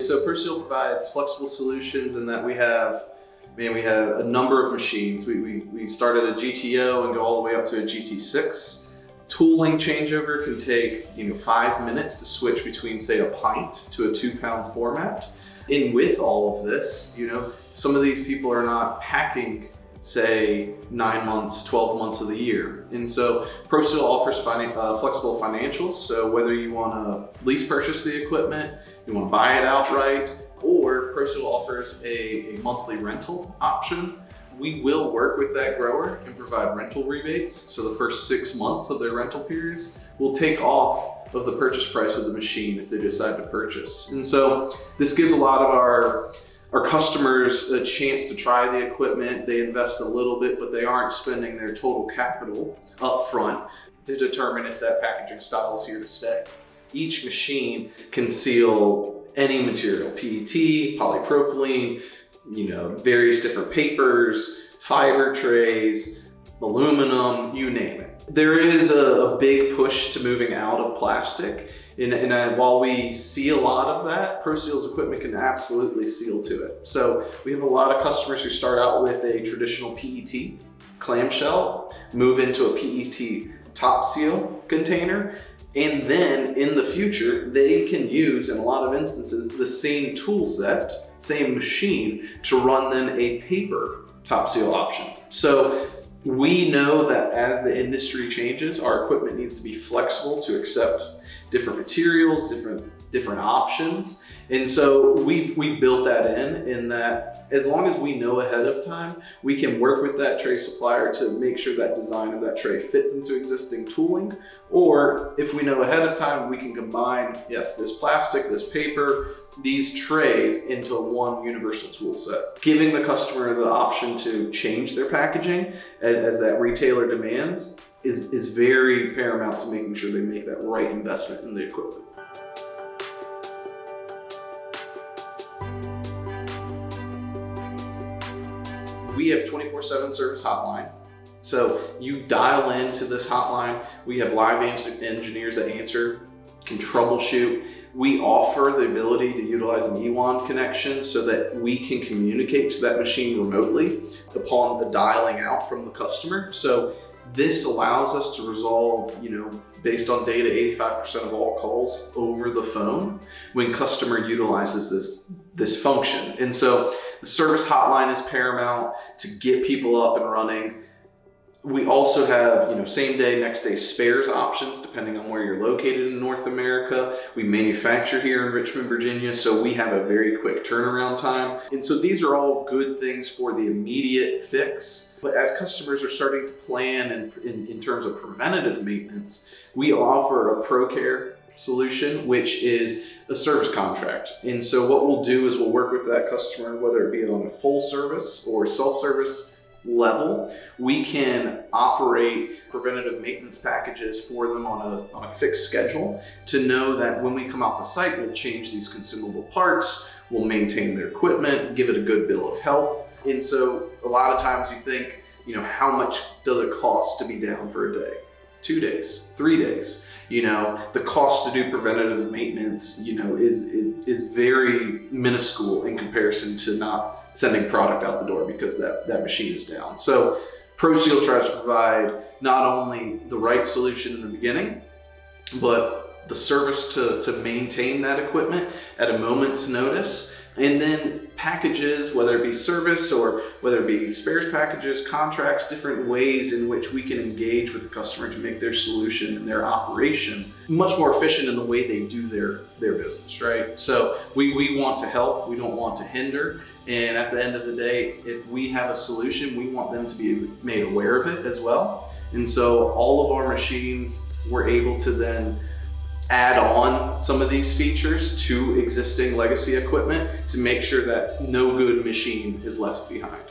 So Proseal provides flexible solutions in that we have a number of machines. We started a GTO and go all the way up to a GT6. Tooling changeover can take 5 minutes to switch between, say, a pint to a 2-pound format. And with all of this, some of these people are not packing, say, 9 months, 12 months of the year. And so Proseal offers flexible financials. So whether you want to lease purchase the equipment, you want to buy it outright, or Proseal offers a monthly rental option, we will work with that grower and provide rental rebates. So the first 6 months of their rental periods will take off of the purchase price of the machine if they decide to purchase. And so this gives a lot of our customers a chance to try the equipment. They invest a little bit, but they aren't spending their total capital up front to determine if that packaging style is here to stay. Each machine can seal any material, PET, polypropylene, various different papers, fiber trays, aluminum, you name it. There is a big push to moving out of plastic. And while we see a lot of that, Proseal's equipment can absolutely seal to it. So we have a lot of customers who start out with a traditional PET clamshell, move into a PET top seal container, and then in the future, they can use, in a lot of instances, the same tool set, same machine, to run then a paper top seal option. So we know that as the industry changes, our equipment needs to be flexible to accept different materials, different options. And so we built that in that as long as we know ahead of time, we can work with that tray supplier to make sure that design of that tray fits into existing tooling. Or if we know ahead of time, we can combine, yes, this plastic, this paper, these trays into one universal tool set, giving the customer the option to change their packaging as that retailer demands is very paramount to making sure they make that right investment in the equipment. We have 24/7 service hotline. So you dial into this hotline. We have live engineers that answer, can troubleshoot. We offer the ability to utilize an E1 connection so that we can communicate to that machine remotely upon the dialing out from the customer. So this allows us to resolve, based on data, 85% of all calls over the phone when customer utilizes this function. And so the service hotline is paramount to get people up and running. We also have, same day, next day spares options depending on where you're located in North America. We manufacture here in Richmond, Virginia, so we have a very quick turnaround time. And so these are all good things for the immediate fix. But as customers are starting to plan in terms of preventative maintenance, we offer a ProCare solution, which is a service contract. And so what we'll do is we'll work with that customer, whether it be on a full service or self-service level. We can operate preventative maintenance packages for them on a fixed schedule to know that when we come out to site, we'll change these consumable parts, we'll maintain their equipment, give it a good bill of health. And so a lot of times you think, how much does it cost to be down for a day? 2 days, 3 days. The cost to do preventative maintenance, is very minuscule in comparison to not sending product out the door because that machine is down. So Proseal tries to provide not only the right solution in the beginning, but the service to maintain that equipment at a moment's notice. And then packages, whether it be service or whether it be spares packages, contracts, different ways in which we can engage with the customer to make their solution and their operation much more efficient in the way they do their business, right? So we want to help, we don't want to hinder. And at the end of the day, if we have a solution, we want them to be made aware of it as well. And so all of our machines, we're able to then add on some of these features to existing legacy equipment to make sure that no good machine is left behind.